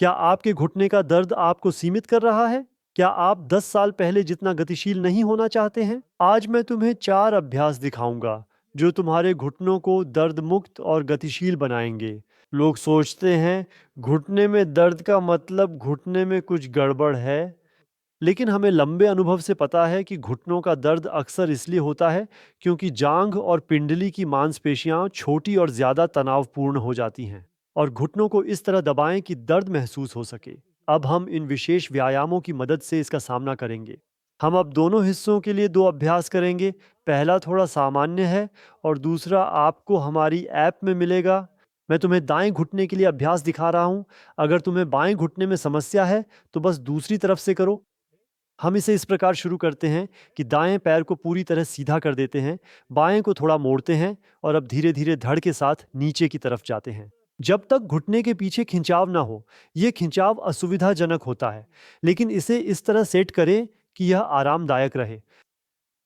क्या आपके घुटने का दर्द आपको सीमित कर रहा है? क्या आप 10 साल पहले जितना गतिशील नहीं होना चाहते हैं? आज मैं तुम्हें 4 अभ्यास दिखाऊंगा, जो तुम्हारे घुटनों को दर्द मुक्त और गतिशील बनाएंगे। लोग सोचते हैं, घुटने में दर्द का मतलब घुटने में कुछ गड़बड़ है, लेकिन हमें लंबे अनुभव से पता है कि घुटनों का दर्द अक्सर इसलिए होता है क्योंकि जांघ और पिंडली की मांसपेशियां छोटी और ज्यादा तनावपूर्ण हो जाती हैं और घुटनों को इस तरह दबाएं कि दर्द महसूस हो सके। अब हम इन विशेष व्यायामों की मदद से इसका सामना करेंगे। हम अब दोनों हिस्सों के लिए 2 अभ्यास करेंगे। पहला थोड़ा सामान्य है और दूसरा आपको हमारी ऐप में मिलेगा। मैं तुम्हें दाएं घुटने के लिए अभ्यास दिखा रहा हूं। अगर तुम्हें बाएं घुटने में समस्या है तो बस दूसरी तरफ से करो। हम इसे इस प्रकार शुरू करते हैं कि दाएं पैर को पूरी तरह सीधा कर देते हैं, बाएं को थोड़ा मोड़ते हैं और अब धीरे धीरे धड़ के साथ नीचे की तरफ जाते हैं। जब तक घुटने के पीछे खिंचाव ना हो, यह खिंचाव असुविधाजनक होता है, लेकिन इसे इस तरह सेट करें कि यह आरामदायक रहे।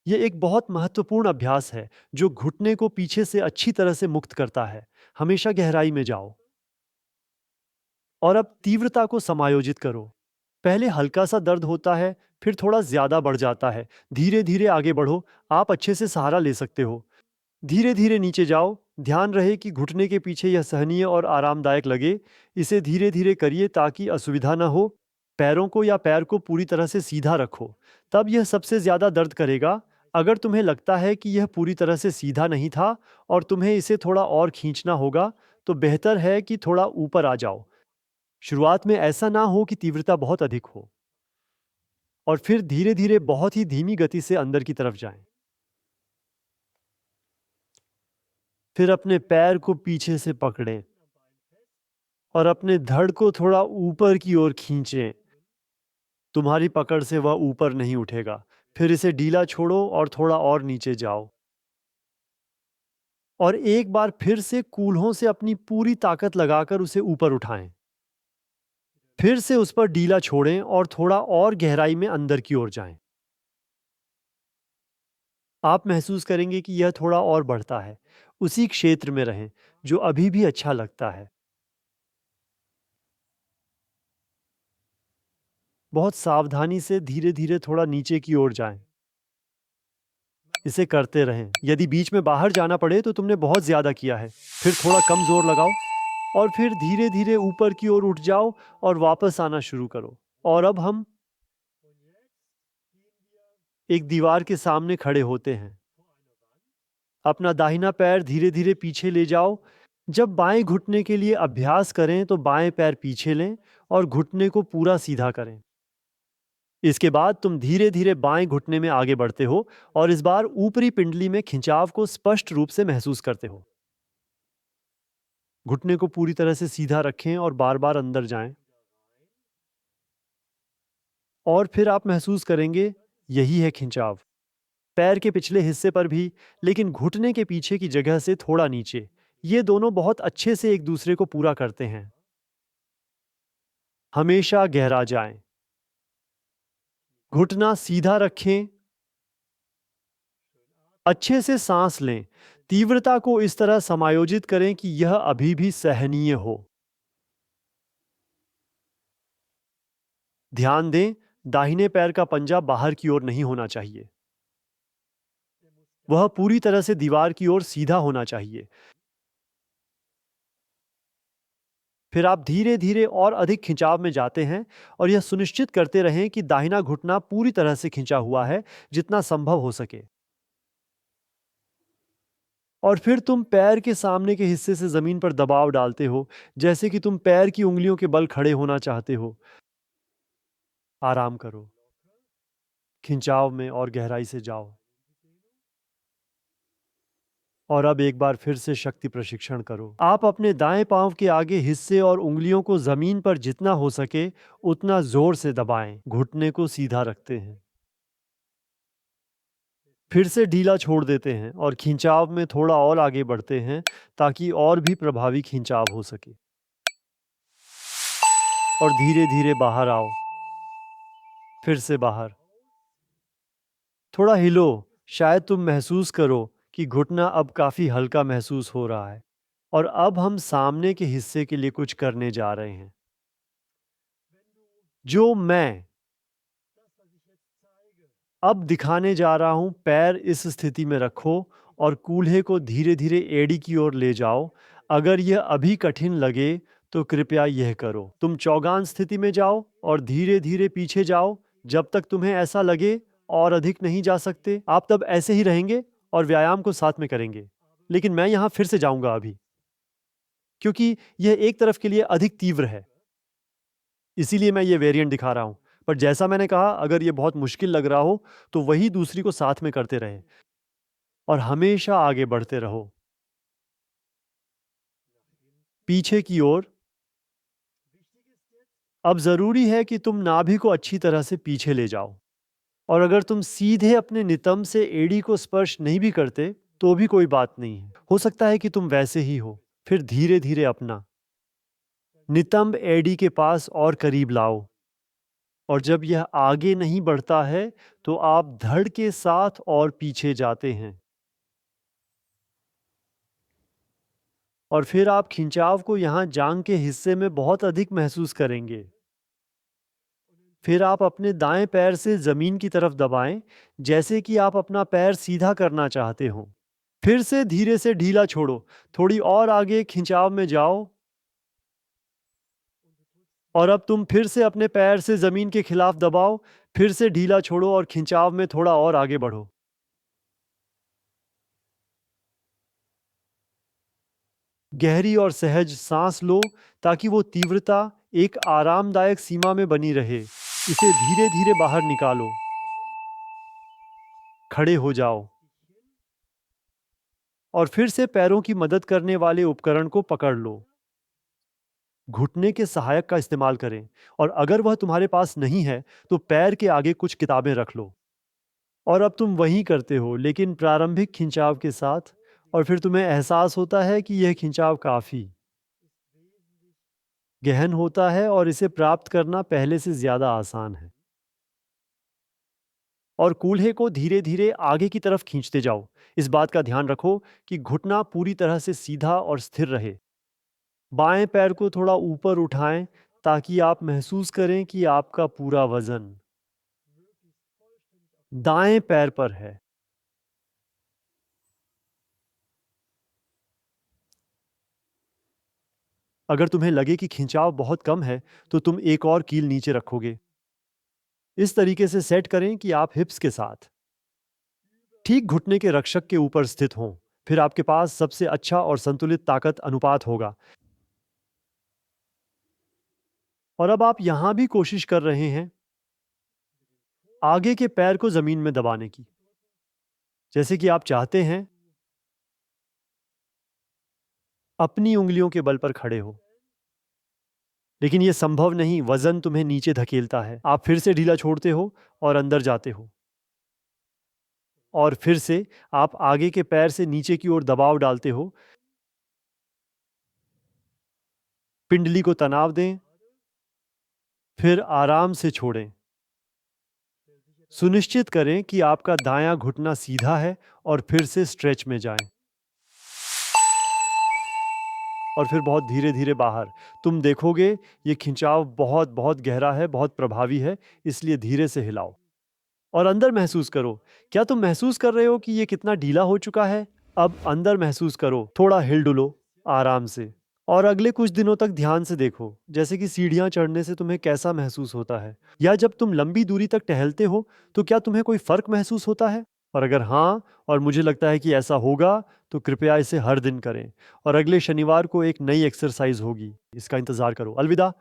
यह एक बहुत महत्वपूर्ण अभ्यास है जो घुटने को पीछे से अच्छी तरह से मुक्त करता है। हमेशा गहराई में जाओ और अब तीव्रता को समायोजित करो। पहले हल्का सा दर्द होता है, फिर थोड़ा ज्यादा बढ़ जाता है। धीरे धीरे आगे बढ़ो, आप अच्छे से सहारा ले सकते हो। धीरे धीरे नीचे जाओ, ध्यान रहे कि घुटने के पीछे यह सहनीय और आरामदायक लगे। इसे धीरे धीरे करिए ताकि असुविधा ना हो। पैरों को या पैर को पूरी तरह से सीधा रखो, तब यह सबसे ज्यादा दर्द करेगा। अगर तुम्हें लगता है कि यह पूरी तरह से सीधा नहीं था और तुम्हें इसे थोड़ा और खींचना होगा, तो बेहतर है कि थोड़ा ऊपर आ जाओ। शुरुआत में ऐसा ना हो कि तीव्रता बहुत अधिक हो और फिर धीरे धीरे बहुत ही धीमी गति से अंदर की तरफ जाएं। फिर अपने पैर को पीछे से पकड़ें और अपने धड़ को थोड़ा ऊपर की ओर खींचें। तुम्हारी पकड़ से वह ऊपर नहीं उठेगा। फिर इसे ढीला छोड़ो और थोड़ा और नीचे जाओ और एक बार फिर से कूल्हों से अपनी पूरी ताकत लगाकर उसे ऊपर उठाएं। फिर से उस पर ढीला छोड़ें और थोड़ा और गहराई में अंदर की ओर जाएं। आप महसूस करेंगे कि यह थोड़ा और बढ़ता है। उसी क्षेत्र में रहें जो अभी भी अच्छा लगता है। बहुत सावधानी से धीरे धीरे थोड़ा नीचे की ओर जाएं। इसे करते रहें। यदि बीच में बाहर जाना पड़े तो तुमने बहुत ज्यादा किया है। फिर थोड़ा कम जोर लगाओ और फिर धीरे धीरे ऊपर की ओर उठ जाओ और वापस आना शुरू करो। और अब हम एक दीवार के सामने खड़े होते हैं। अपना दाहिना पैर धीरे धीरे पीछे ले जाओ। जब बाएं घुटने के लिए अभ्यास करें तो बाएं पैर पीछे लें और घुटने को पूरा सीधा करें। इसके बाद तुम धीरे धीरे बाएं घुटने में आगे बढ़ते हो और इस बार ऊपरी पिंडली में खिंचाव को स्पष्ट रूप से महसूस करते हो। घुटने को पूरी तरह से सीधा रखें और बार बार अंदर जाएं। और फिर आप महसूस करेंगे, यही है खिंचाव। पैर के पिछले हिस्से पर भी, लेकिन घुटने के पीछे की जगह से थोड़ा नीचे। ये दोनों बहुत अच्छे से एक दूसरे को पूरा करते हैं। हमेशा गहरा जाएं। घुटना सीधा रखें। अच्छे से सांस लें। तीव्रता को इस तरह समायोजित करें कि यह अभी भी सहनीय हो। ध्यान दें, दाहिने पैर का पंजा बाहर की ओर नहीं होना चाहिए। वह पूरी तरह से दीवार की ओर सीधा होना चाहिए। फिर आप धीरे धीरे और अधिक खिंचाव में जाते हैं और यह सुनिश्चित करते रहें कि दाहिना घुटना पूरी तरह से खिंचा हुआ है, जितना संभव हो सके। और फिर तुम पैर के सामने के हिस्से से जमीन पर दबाव डालते हो, जैसे कि तुम पैर की उंगलियों के बल खड़े होना चाहते हो। आराम करो। खिंचाव में और गहराई से जाओ। और अब एक बार फिर से शक्ति प्रशिक्षण करो। आप अपने दाएं पांव के आगे हिस्से और उंगलियों को जमीन पर जितना हो सके उतना जोर से दबाएं। घुटने को सीधा रखते हैं। फिर से ढीला छोड़ देते हैं और खिंचाव में थोड़ा और आगे बढ़ते हैं ताकि और भी प्रभावी खिंचाव हो सके। और धीरे धीरे बाहर आओ। फिर से बाहर। थोड़ा हिलो। शायद तुम महसूस करो कि घुटना अब काफी हल्का महसूस हो रहा है। और अब हम सामने के हिस्से के लिए कुछ करने जा रहे हैं। जो मैं अब दिखाने जा रहा हूं, पैर इस स्थिति में रखो और कूल्हे को धीरे धीरे एड़ी की ओर ले जाओ। अगर यह अभी कठिन लगे तो कृपया यह करो। तुम चौगान स्थिति में जाओ और धीरे धीरे पीछे जाओ जब तक तुम्हें ऐसा लगे और अधिक नहीं जा सकते। आप तब ऐसे ही रहेंगे और व्यायाम को साथ में करेंगे। लेकिन मैं यहां फिर से जाऊंगा अभी, क्योंकि यह एक तरफ के लिए अधिक तीव्र है, इसीलिए मैं ये वेरिएंट दिखा रहा हूं। पर जैसा मैंने कहा, अगर ये बहुत मुश्किल लग रहा हो तो वही दूसरी को साथ में करते रहें और हमेशा आगे बढ़ते रहो। पीछे की ओर। अब जरूरी है कि तुम नाभि को अच्छी तरह से पीछे ले जाओ, और अगर तुम सीधे अपने नितंब से एड़ी को स्पर्श नहीं भी करते तो भी कोई बात नहीं है। हो सकता है कि तुम वैसे ही हो। फिर धीरे धीरे अपना नितंब एड़ी के पास और करीब लाओ, और जब यह आगे नहीं बढ़ता है तो आप धड़ के साथ और पीछे जाते हैं, और फिर आप खिंचाव को यहाँ जांग के हिस्से में बहुत अधिक महसूस करेंगे। फिर आप अपने दाएं पैर से जमीन की तरफ दबाएं, जैसे कि आप अपना पैर सीधा करना चाहते हो। फिर से धीरे से ढीला छोड़ो, थोड़ी और आगे खिंचाव में जाओ, और अब तुम फिर से अपने पैर से जमीन के खिलाफ दबाओ। फिर से ढीला छोड़ो और खिंचाव में थोड़ा और आगे बढ़ो। गहरी और सहज सांस लो ताकि वो तीव्रता एक आरामदायक सीमा में बनी रहे। इसे धीरे धीरे बाहर निकालो। खड़े हो जाओ और फिर से पैरों की मदद करने वाले उपकरण को पकड़ लो। घुटने के सहायक का इस्तेमाल करें, और अगर वह तुम्हारे पास नहीं है तो पैर के आगे कुछ किताबें रख लो। और अब तुम वही करते हो, लेकिन प्रारंभिक खिंचाव के साथ, और फिर तुम्हें एहसास होता है कि यह खिंचाव काफी गहन होता है और इसे प्राप्त करना पहले से ज्यादा आसान है। और कूल्हे को धीरे धीरे आगे की तरफ खींचते जाओ। इस बात का ध्यान रखो कि घुटना पूरी तरह से सीधा और स्थिर रहे। बाएं पैर को थोड़ा ऊपर उठाएं ताकि आप महसूस करें कि आपका पूरा वजन दाएं पैर पर है। अगर तुम्हें लगे कि खिंचाव बहुत कम है तो तुम एक और कील नीचे रखोगे। इस तरीके से सेट करें कि आप हिप्स के साथ ठीक घुटने के रक्षक के ऊपर स्थित हों। फिर आपके पास सबसे अच्छा और संतुलित ताकत अनुपात होगा। और अब आप यहां भी कोशिश कर रहे हैं आगे के पैर को जमीन में दबाने की, जैसे कि आप चाहते हैं अपनी उंगलियों के बल पर खड़े हो। लेकिन यह संभव नहीं, वजन तुम्हें नीचे धकेलता है। आप फिर से ढीला छोड़ते हो और अंदर जाते हो, और फिर से आप आगे के पैर से नीचे की ओर दबाव डालते हो। पिंडली को तनाव दें, फिर आराम से छोड़ें। सुनिश्चित करें कि आपका दायां घुटना सीधा है, और फिर से स्ट्रेच में जाएं। और फिर बहुत धीरे धीरे बाहर। तुम देखोगे ये खिंचाव बहुत बहुत गहरा है, बहुत प्रभावी है, इसलिए धीरे से हिलाओ और अंदर महसूस करो। क्या तुम महसूस कर रहे हो कि ये कितना ढीला हो चुका है? अब अंदर महसूस करो, थोड़ा हिल डुलो आराम से। और अगले कुछ दिनों तक ध्यान से देखो, जैसे कि सीढ़ियां चढ़ने से तुम्हें कैसा महसूस होता है, या जब तुम लंबी दूरी तक टहलते हो तो क्या तुम्हें कोई फर्क महसूस होता है? और अगर हाँ, और मुझे लगता है कि ऐसा होगा, तो कृपया इसे हर दिन करें। और अगले शनिवार को एक नई एक्सरसाइज होगी, इसका इंतजार करो। अलविदा।